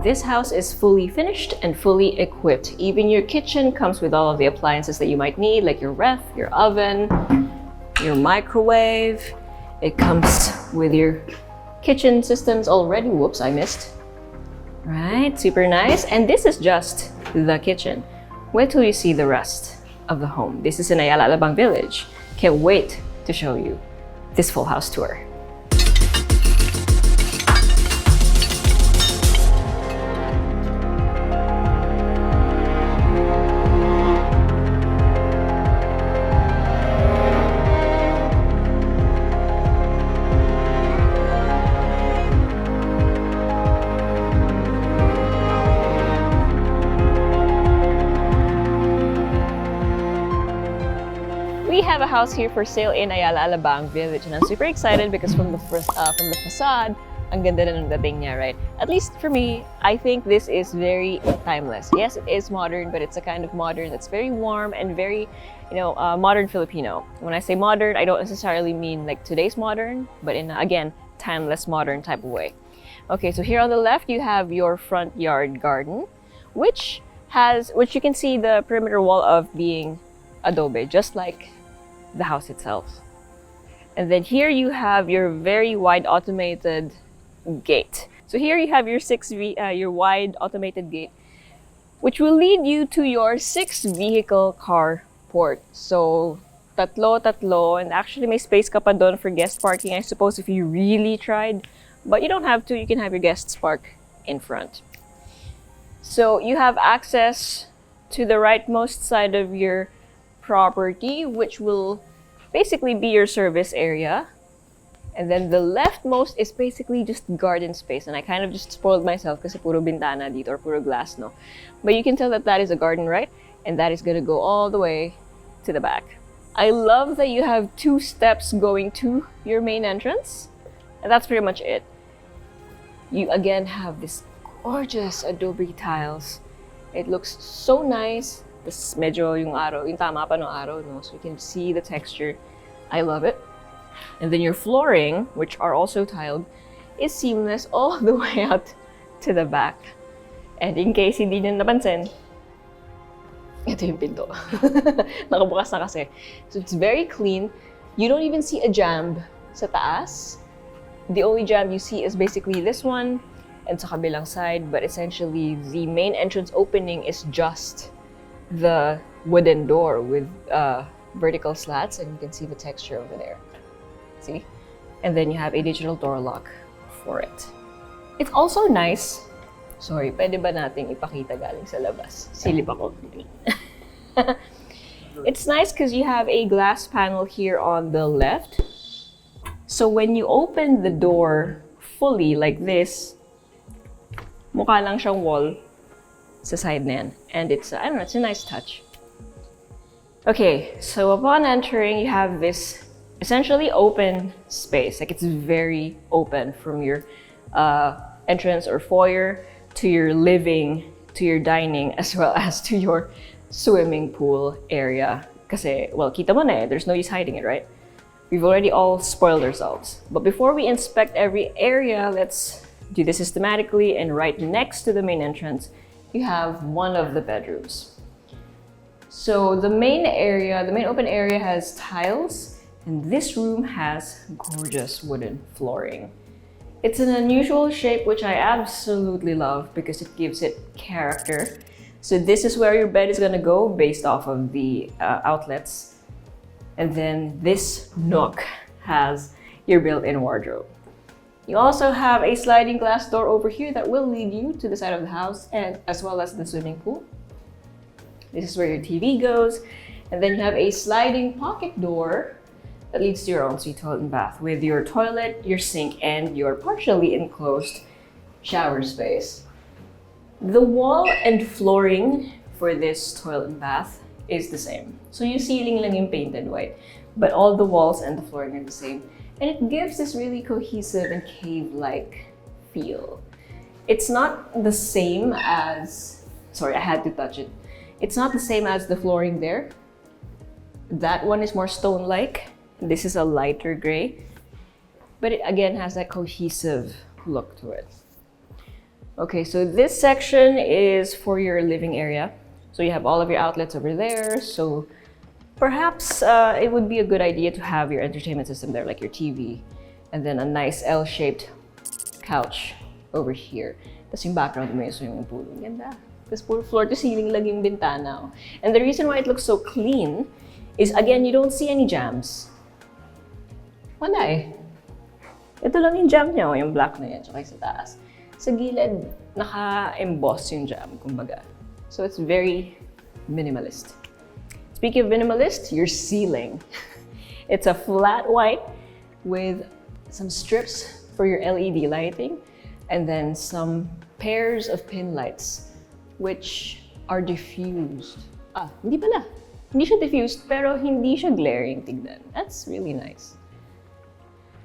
This house is fully finished and fully equipped. Even your kitchen comes with all of the appliances that you might need, like your ref, your oven, your microwave. It comes with your kitchen systems already. Whoops, I missed. Right, super nice. And this is just the kitchen. Wait till you see the rest of the home. This is in Ayala Alabang village. Can't wait to show you this full house tour. We have a house here for sale in Ayala Alabang village, and I'm super excited because from the facade, ang ganda na ng dating niya, right? At least for me, I think this is very timeless. Yes, it is modern, but it's a kind of modern that's very warm and very, modern Filipino. When I say modern, I don't necessarily mean like today's modern, but in again, timeless modern type of way. Okay, so here on the left, you have your front yard garden, which you can see the perimeter wall of being adobe, just like the house itself. And then here you have your very wide automated gate. So here you have your your wide automated gate, which will lead you to your 6-vehicle carport. So tatlo, and actually may space ka pa doon for guest parking, I suppose, if you really tried. But you don't have to. You can have your guests park in front. So you have access to the rightmost side of your property, which will basically be your service area. And then the leftmost is basically just garden space. And I kind of just spoiled myself kasi puro bintana dito or puro glass, no? But you can tell that that is a garden, right? And that is gonna go all the way to the back. I love that you have 2 steps going to your main entrance. And that's pretty much it. You again have this gorgeous adobe tiles. It looks so nice. This medyo yung araw, yung tama pa ng araw, no? So you can see the texture. I love it. And then your flooring, which are also tiled, is seamless all the way out to the back. And in case hindi nyo napansin, ito yung pinto. Nakabukas na kasi. So it's very clean. You don't even see a jamb sa taas. The only jamb you see is basically this one and sa kabilang side, but essentially the main entrance opening is just the wooden door with vertical slats, and you can see the texture over there. See? And then you have a digital door lock for it. It's also nice. Sorry, pwede ba nating ipakita galing sa labas? Silip ako. It's nice because you have a glass panel here on the left. So when you open the door fully like this, mukha lang siyang wall sa side na yan. And it's, I don't know, it's a nice touch. Okay, so upon entering, you have this essentially open space. Like, it's very open from your entrance or foyer to your living, to your dining, as well as to your swimming pool area. Kasi, well, kita mo na eh, there's no use hiding it, right? We've already all spoiled ourselves. But before we inspect every area, let's do this systematically. And right next to the main entrance, you have one of the bedrooms. So the main open area has tiles, and this room has gorgeous wooden flooring. It's an unusual shape, which I absolutely love because it gives it character. So this is where your bed is gonna go based off of the outlets. And then this nook has your built-in wardrobe. You also have a sliding glass door over here that will lead you to the side of the house, and as well as the swimming pool. This is where your TV goes. And then you have a sliding pocket door that leads to your ensuite toilet and bath with your toilet, your sink, and your partially enclosed shower space. The wall and flooring for this toilet and bath is the same. So yung ceiling lang yung painted white, but all the walls and the flooring are the same. And it gives this really cohesive and cave-like feel. It's not the same as, sorry, I had to touch it. It's not the same as the flooring there. That one is more stone-like. This is a lighter gray. But it again has that cohesive look to it. Okay, so this section is for your living area. So you have all of your outlets over there. So perhaps it would be a good idea to have your entertainment system there, like your TV, and then a nice L-shaped couch over here. Tapos yung background mo yung swimming pool. Ganda. Tapos puro floor to ceiling lang yung bintana. And the reason why it looks so clean is, again, you don't see any jams. Wala eh. Ito lang yung jam niya, yung black na yan, tsaka sa taas. Sa gilid, naka-emboss yung jam, kumbaga. So it's very minimalist. Speaking of minimalist, your ceiling. It's a flat white with some strips for your LED lighting and then some pairs of pin lights which are diffused. Hindi pala. Hindi siya diffused pero hindi siya glaring tignan. That's really nice.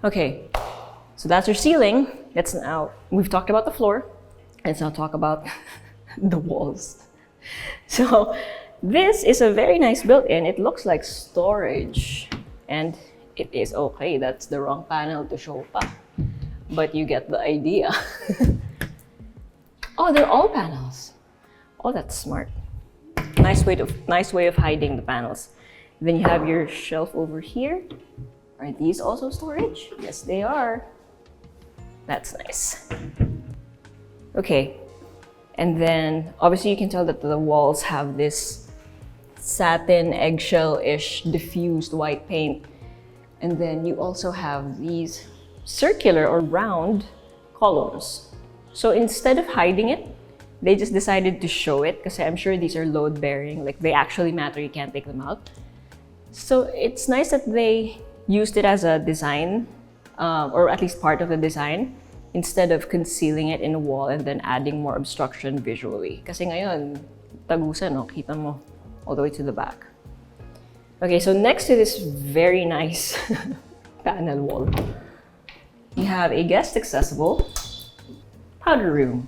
Okay, so that's your ceiling. We've talked about the floor. Let's now talk about the walls. So this is a very nice built-in. It looks like storage. And it is okay. That's the wrong panel to show pa. But you get the idea. Oh, they're all panels. Oh, that's smart. Nice way of hiding the panels. Then you have your shelf over here. Are these also storage? Yes, they are. That's nice. Okay. And then, obviously, you can tell that the walls have this satin, eggshell-ish, diffused white paint. And then you also have these circular or round columns. So instead of hiding it, they just decided to show it because I'm sure these are load-bearing. Like, they actually matter. You can't take them out. So it's nice that they used it as a design, or at least part of the design, instead of concealing it in a wall and then adding more obstruction visually. Kasi ngayon, tagusan, no? Kita mo all the way to the back. Okay, so next to this very nice panel wall, you have a guest accessible powder room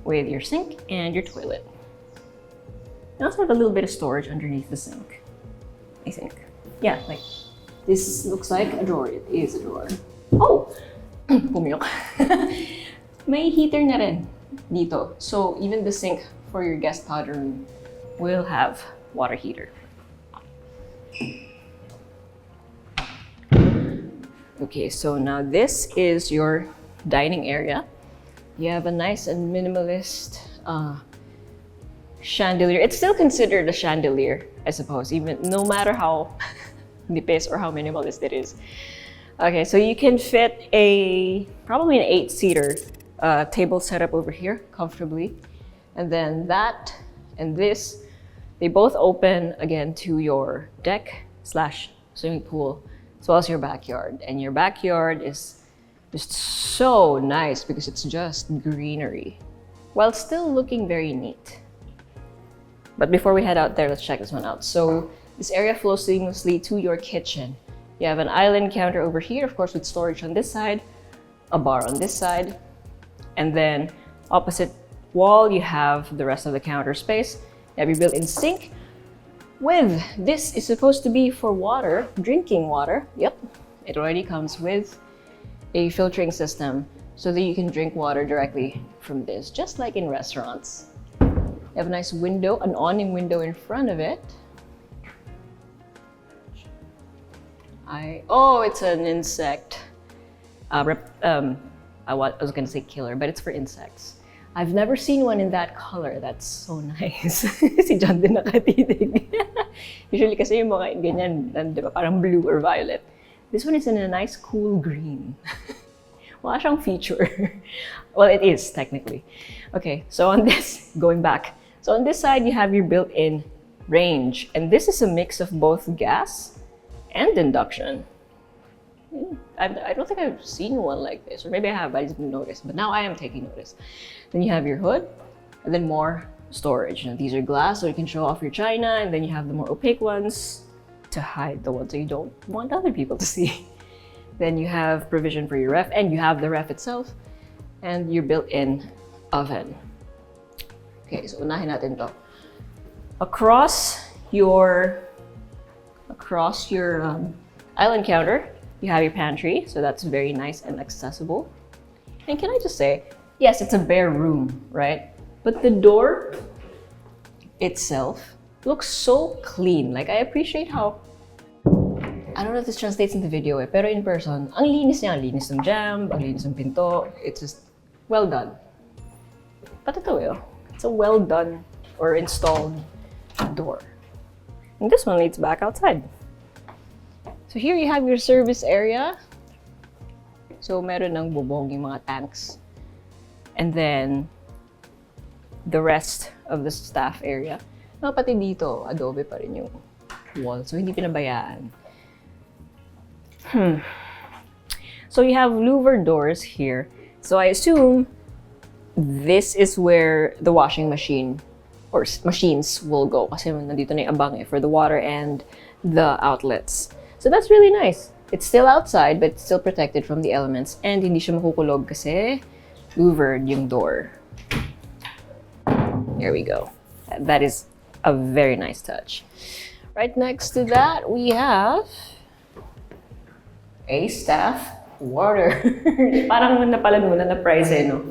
with your sink and your toilet. You also have a little bit of storage underneath the sink, I think. Yeah, like this looks like a drawer. It is a drawer. Oh! Pumiyok. May heater na rin dito. So even the sink for your guest powder room will have water heater. Okay, so now this is your dining area. You have a nice and minimalist chandelier. It's still considered a chandelier, I suppose, even no matter how nipis or how minimalist it is. Okay, so you can fit probably an 8-seater table setup over here comfortably. And then that and this, they both open again to your deck / swimming pool, as well as your backyard. And your backyard is just so nice because it's just greenery while still looking very neat. But before we head out there, let's check this one out. So this area flows seamlessly to your kitchen. You have an island counter over here, of course, with storage on this side, a bar on this side, and then opposite wall, you have the rest of the counter space. You have your built-in sink with, this is supposed to be for water, drinking water. Yep, it already comes with a filtering system so that you can drink water directly from this, just like in restaurants. You have a nice window, an awning window in front of it. It's an insect. I was gonna say killer, but it's for insects. I've never seen one in that color. That's so nice. Si John din nakatitig. Usually kasi yung mga ganyan, di ba, parang blue or violet. This one is in a nice cool green. Wala siyang feature. Well, it is technically. Okay, so on this, going back. So on this side, you have your built-in range. And this is a mix of both gas and induction. I don't think I've seen one like this, or maybe I have, but I didn't notice. But now I am taking notice. Then you have your hood, and then more storage. Now, these are glass, so you can show off your china, and then you have the more opaque ones to hide the ones that you don't want other people to see. Then you have provision for your ref, and you have the ref itself, and your built-in oven. Okay, so unahin natin to. Across your island counter, you have your pantry, so that's very nice and accessible. And can I just say, yes, it's a bare room, right? But the door itself looks so clean. Like, I appreciate how, I don't know if this translates in the video pero in person, ang linis niya, ang linis ng jamb, ang linis ng pinto. It's just well done. But it's a well done or installed door. And this one leads back outside. So here you have your service area. So meron ng bubong yung mga tanks. And then the rest of the staff area. No, pati dito, adobe pa rin yung wall. So hindi pinabayaan. So you have louver doors here. So I assume this is where the washing machine or machines will go. Kasi nandito na yung abang for the water and the outlets. So that's really nice. It's still outside, but it's still protected from the elements. And hindi siya makukulog kasi louvered yung door. Here we go. That is a very nice touch. Right next to that, we have a staff water. Parang napalanunan na price no?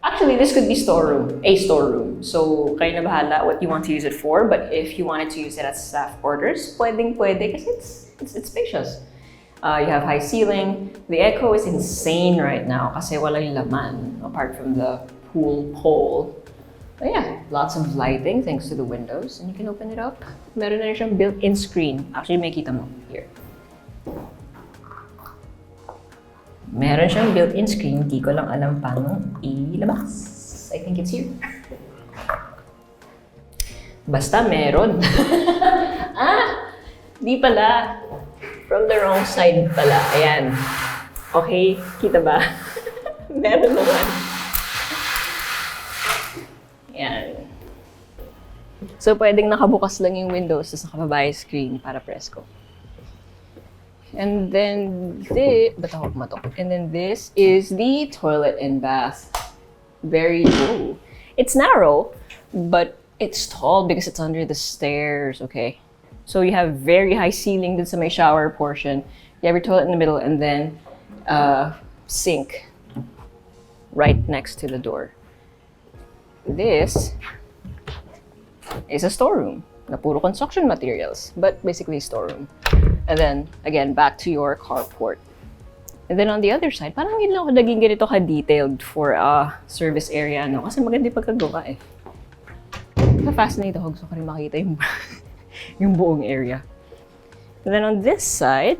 Actually, this could be a storeroom. So, kayo na bahala what you want to use it for. But if you wanted to use it as staff quarters, pwede kasi it's spacious. You have high ceiling. The echo is insane right now kasi walang laman apart from the pool pole. But yeah, lots of lighting thanks to the windows. And you can open it up. Meron na rin siyang built-in screen. Actually, may kita mo here. Meron siyang built-in screen. Hindi ko lang alam paano ilabas. I think it's here. Basta meron. Di pala. From the wrong side pala. Ayan. Okay, kita ba? Meron naman. Ayan. So, pwedeng nakabukas lang yung windows tapos nakababa yung screen para presko. And then this is the toilet and bath. Very low. It's narrow, but it's tall because it's under the stairs, okay? So you have very high ceiling dun sa may shower portion. You have your toilet in the middle and then sink right next to the door. This is a storeroom na puro construction materials, but basically storeroom. And then, again, back to your carport. And then on the other side, parang hindi lang ako naging ganito ka-detailed for a service area, no? Kasi maganda yung pagkagawa eh. Na-fascinate ako. Gusto ko rin makita yung, yung buong area. And then on this side,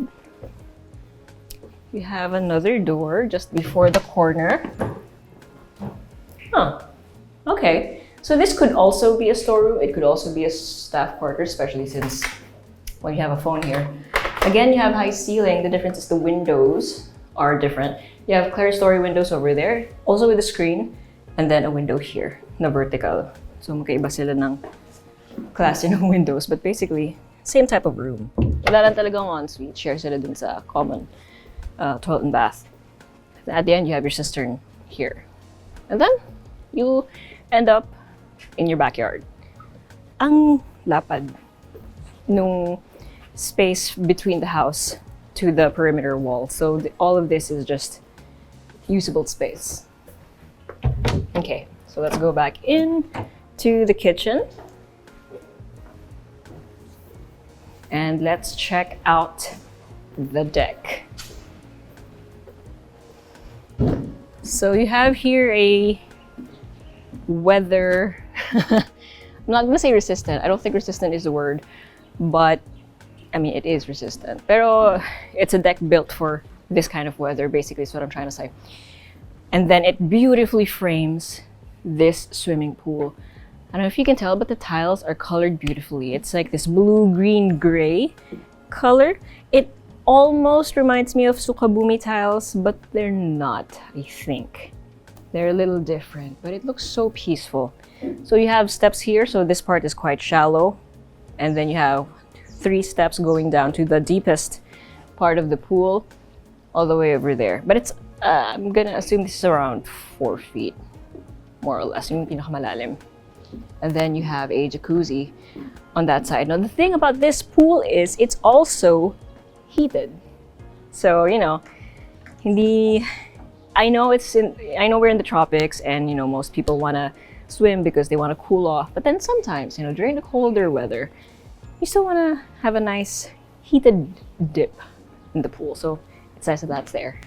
we have another door just before the corner. Okay. So this could also be a storeroom. It could also be a staff quarters, especially since when you have a phone here. Again, you have high ceiling. The difference is the windows are different. You have clerestory windows over there, also with a screen, and then a window here na vertical. So magkaiba sila ng klase ng windows, but basically, same type of room. Wala lang talagang ensuite. Share sila dun sa common toilet and bath. At the end, you have your cistern here. And then, you end up in your backyard. Ang lapad nung space between the house to the perimeter wall. So all of this is just usable space. Okay, so let's go back in to the kitchen. And let's check out the deck. So you have here a weather, I'm not gonna say resistant. I don't think resistant is the word, but I mean, it is resistant. Pero it's a deck built for this kind of weather, basically is what I'm trying to say. And then it beautifully frames this swimming pool. I don't know if you can tell, but the tiles are colored beautifully. It's like this blue, green, gray color. It almost reminds me of Sukabumi tiles, but they're not, I think. They're a little different, but it looks so peaceful. So you have steps here, so this part is quite shallow. And then you have 3 steps going down to the deepest part of the pool, all the way over there. But it's, I'm gonna assume this is around 4 feet, more or less, yung pinakamalalim. And then you have a jacuzzi on that side. Now the thing about this pool is it's also heated. So, you know, hindi, I know we're in the tropics, and most people want to swim because they want to cool off. But then sometimes, during the colder weather, you still want to have a nice heated dip in the pool. So it's nice that that's there.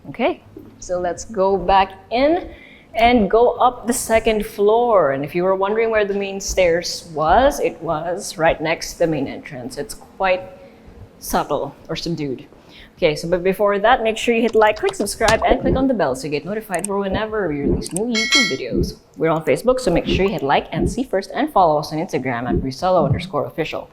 Okay, so let's go back in and go up the second floor. And if you were wondering where the main stairs was, it was right next to the main entrance. It's quite subtle or subdued. Okay, so but before that, make sure you hit like, click subscribe, and click on the bell so you get notified for whenever we release new YouTube videos. We're on Facebook, so make sure you hit like and see first, and follow us on Instagram at Presello_official.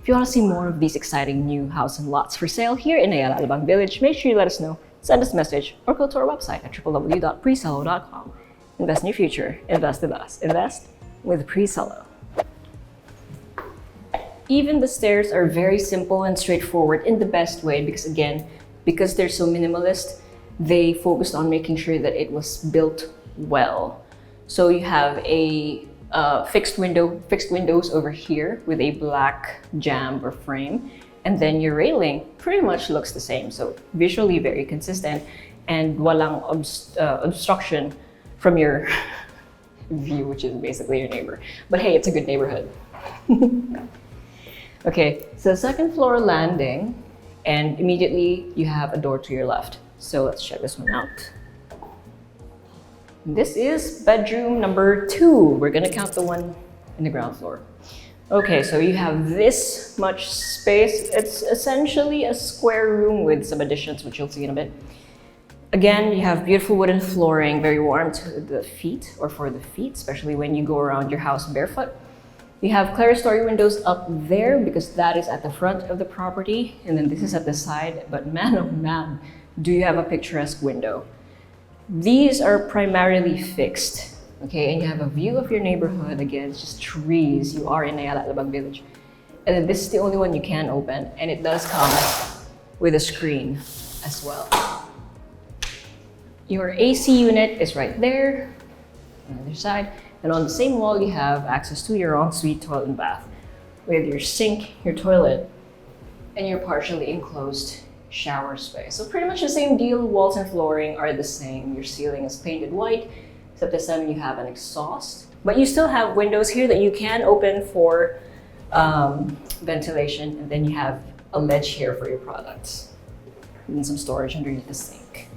If you want to see more of these exciting new house and lots for sale here in Ayala Alabang Village, make sure you let us know, send us a message, or go to our website at www.presello.com. Invest in your future. Invest with us. Invest with Presello. Even the stairs are very simple and straightforward in the best way because, again, because they're so minimalist, they focused on making sure that it was built well. So you have a fixed windows over here with a black jamb or frame, and then your railing pretty much looks the same. So visually very consistent, and walang obstruction from your view, which is basically your neighbor. But hey, it's a good neighborhood. Okay, so second floor landing, and immediately you have a door to your left. So let's check this one out. This is bedroom number 2. We're gonna count the one in the ground floor. Okay, so you have this much space. It's essentially a square room with some additions, which you'll see in a bit. Again, you have beautiful wooden flooring, very warm to the feet, or for the feet, especially when you go around your house barefoot. You have clerestory windows up there because that is at the front of the property, and then this is at the side. But man, oh man, do you have a picturesque window. These are primarily fixed, okay? And you have a view of your neighborhood. Again, it's just trees. You are in Ayala Alabang Village. And then this is the only one you can open, and it does come with a screen as well. Your AC unit is right there on the other side. And on the same wall, you have access to your ensuite toilet and bath with your sink, your toilet, and your partially enclosed shower space. So pretty much the same deal. Walls and flooring are the same. Your ceiling is painted white, except this time you have an exhaust. But you still have windows here that you can open for ventilation. And then you have a ledge here for your products and some storage underneath the sink.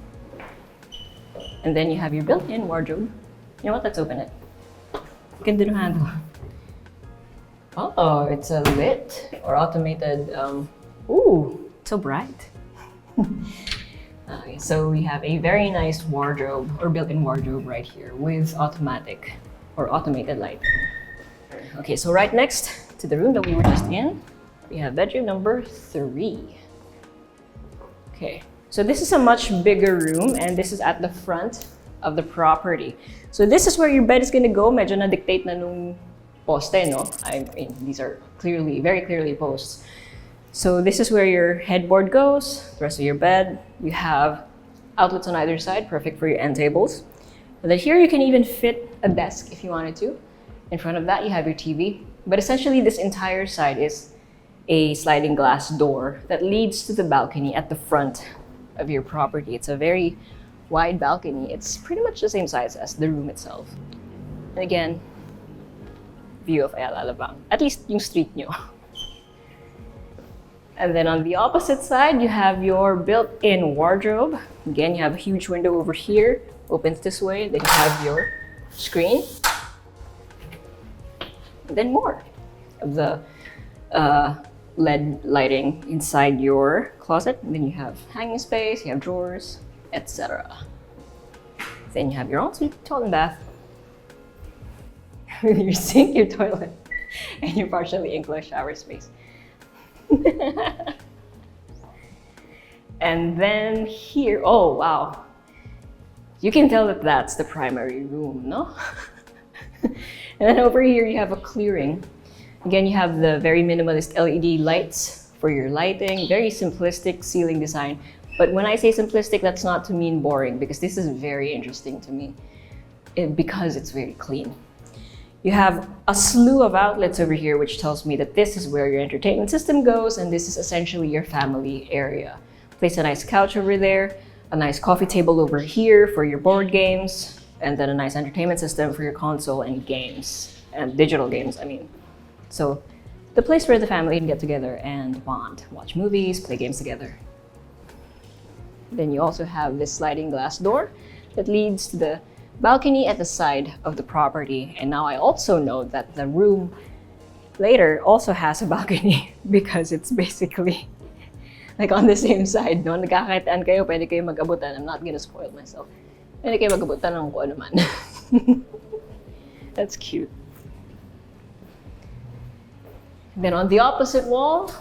And then you have your built-in wardrobe. You know what? Let's open it. Ganda ng handle. Oh, it's a lit or automated. Ooh, so bright. Okay, so we have a very nice wardrobe or built-in wardrobe right here with automatic or automated light. Okay, so right next to the room that we were just in, we have bedroom number 3. Okay, so this is a much bigger room, and this is at the front of the property. So this is where your bed is gonna go. Medyo na-dictate na nung poste, no? I mean, these are very clearly posts. So this is where your headboard goes, the rest of your bed. You have outlets on either side, perfect for your end tables. And then here you can even fit a desk if you wanted to. In front of that, you have your TV. But essentially, this entire side is a sliding glass door that leads to the balcony at the front of your property. It's a very wide balcony. It's pretty much the same size as the room itself. And again, view of Ayala Alabang. At least yung street nyo. And then on the opposite side, you have your built-in wardrobe. Again, you have a huge window over here, opens this way. Then you have your screen. And then more of the LED lighting inside your closet. And then you have hanging space, you have drawers, etc. Then you have your ensuite toilet and bath, your sink, your toilet, and your partially enclosed shower space. And then here, oh wow, you can tell that that's the primary room, no? And then over here you have a clearing. Again, you have the very minimalist LED lights for your lighting, very simplistic ceiling design. But when I say simplistic, that's not to mean boring, because this is very interesting to me because it's very clean. You have a slew of outlets over here, which tells me that this is where your entertainment system goes, and this is essentially your family area. Place a nice couch over there, a nice coffee table over here for your board games, and then a nice entertainment system for your console and games, and digital games, I mean. So the place where the family can get together and bond, watch movies, play games together. Then you also have this sliding glass door that leads to the balcony at the side of the property. And now I also know that the room later also has a balcony because it's basically like on the same side, no? Nagkakakitaan kayo, pwede kayo mag-abutan. I'm not gonna spoil myself. Pwede kayo mag-abutan ng kung ano man. That's cute. And then on the opposite wall,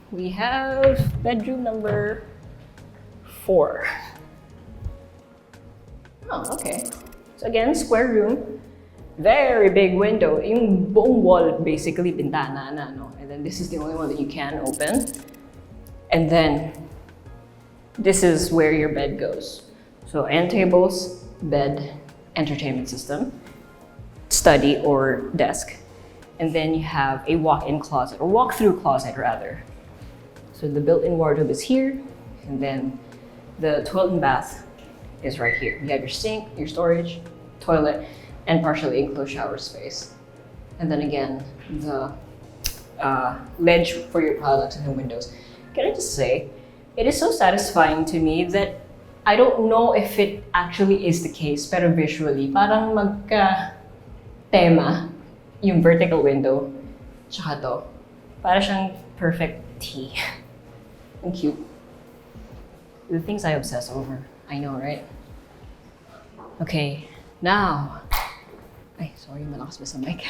we have bedroom number 4. Oh, okay. So again, square room. Very big window. Yung buong wall, basically, bintana na, no? And then this is the only one that you can open. And then, this is where your bed goes. So, end tables, bed, entertainment system, study or desk. And then you have a walk-in closet, or walk-through closet, rather. So, the built-in wardrobe is here. And then, the toilet and bath is right here. You have your sink, your storage, toilet, and partially enclosed shower space. And then again, the ledge for your products and the windows. Can I just say, it is so satisfying to me that I don't know if it actually is the case, pero visually, parang magka-tema yung vertical window, tsaka to. Para siyang perfect T. And cute. The things I obsess over. I know, right? Okay, now, ay, sorry, malakas ba sa mic?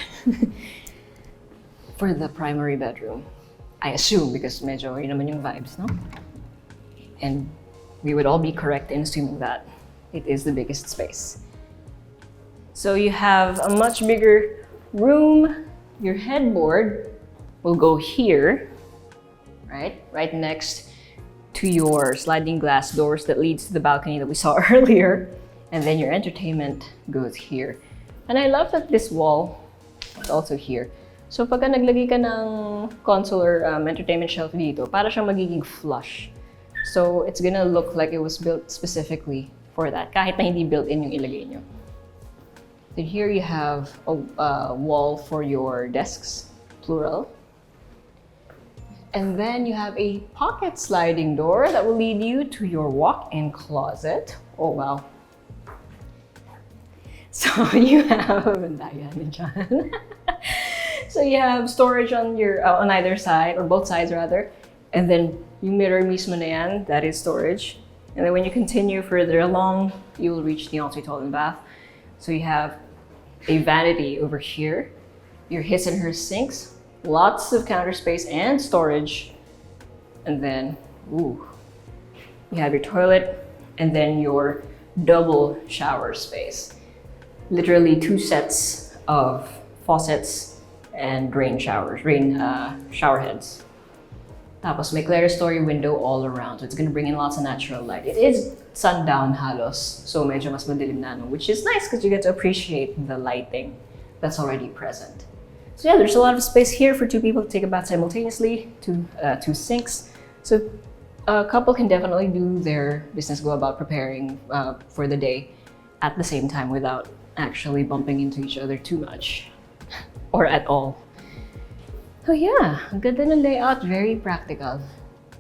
For the primary bedroom, I assume, because medyo yun naman yung vibes, no? And we would all be correct in assuming that it is the biggest space. So you have a much bigger room. Your headboard will go here, right? Right next to your sliding glass doors that leads to the balcony that we saw earlier. And then your entertainment goes here. And I love that this wall is also here. So pagka naglagay ka ng console or entertainment shelf dito, para siyang magiging flush. So it's gonna look like it was built specifically for that, kahit na hindi built-in yung ilagay nyo. Then here you have a wall for your desks, plural. And then you have a pocket sliding door that will lead you to your walk-in closet. Oh wow. So you have, so you have storage on your on either side, or both sides rather, and then yung mirror mismo na yan, that is storage. And then when you continue further along, you will reach the ensuite toilet and bath. So you have a vanity over here, your his and her sinks, lots of counter space and storage, and then ooh, you have your toilet, and then your double shower space. Literally 2 sets of faucets and rain shower heads. Tapos may clerestory window all around, so it's gonna bring in lots of natural light. It is sundown halos, so medyo mas madilim na, no? Which is nice because you get to appreciate the lighting that's already present. So yeah, there's a lot of space here for 2 people to take a bath simultaneously, 2 sinks. So a couple can definitely do their business, go about preparing for the day at the same time without actually bumping into each other too much or at all. So yeah, ang ganda ng layout, very practical.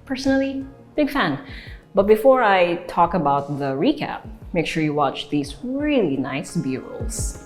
Personally, big fan. But before I talk about the recap, make sure you watch these really nice B-rolls.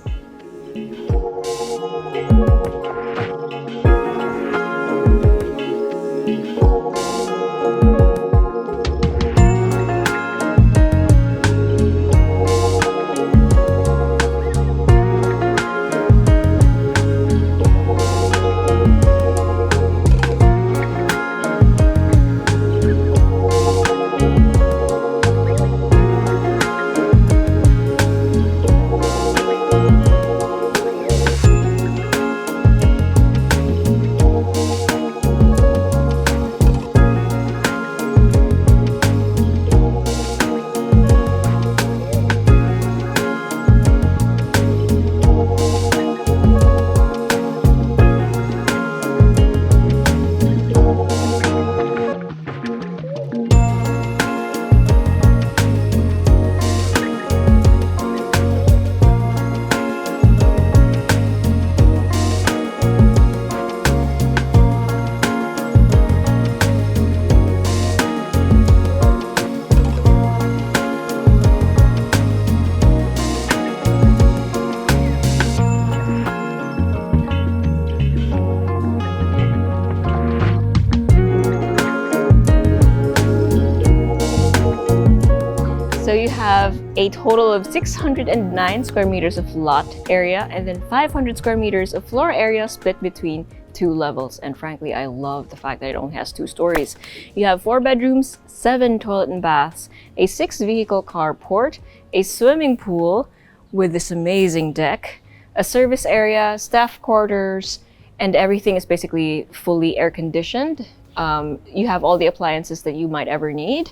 So you have a total of 609 square meters of lot area and then 500 square meters of floor area split between 2 levels. And frankly, I love the fact that it only has 2 stories. You have 4 bedrooms, 7 toilet and baths, a 6-vehicle carport, a swimming pool with this amazing deck, a service area, staff quarters, and everything is basically fully air conditioned. You have all the appliances that you might ever need.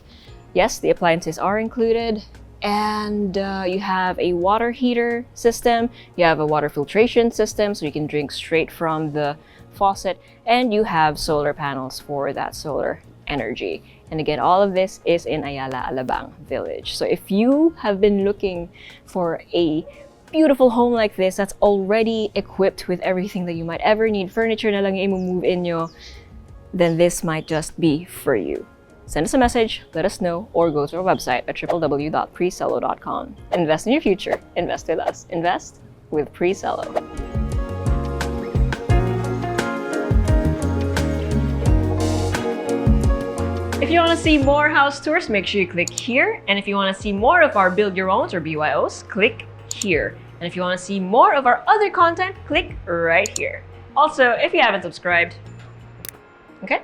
Yes, the appliances are included. And you have a water heater system. You have a water filtration system so you can drink straight from the faucet. And you have solar panels for that solar energy. And again, all of this is in Ayala Alabang village. So if you have been looking for a beautiful home like this that's already equipped with everything that you might ever need, furniture na lang yung move in nyo, then this might just be for you. Send us a message, let us know, or go to our website at www.presello.com. Invest in your future. Invest with us. Invest with Presello. If you want to see more house tours, make sure you click here. And if you want to see more of our Build Your Owns or BYOs, click here. And if you want to see more of our other content, click right here. Also, if you haven't subscribed, okay?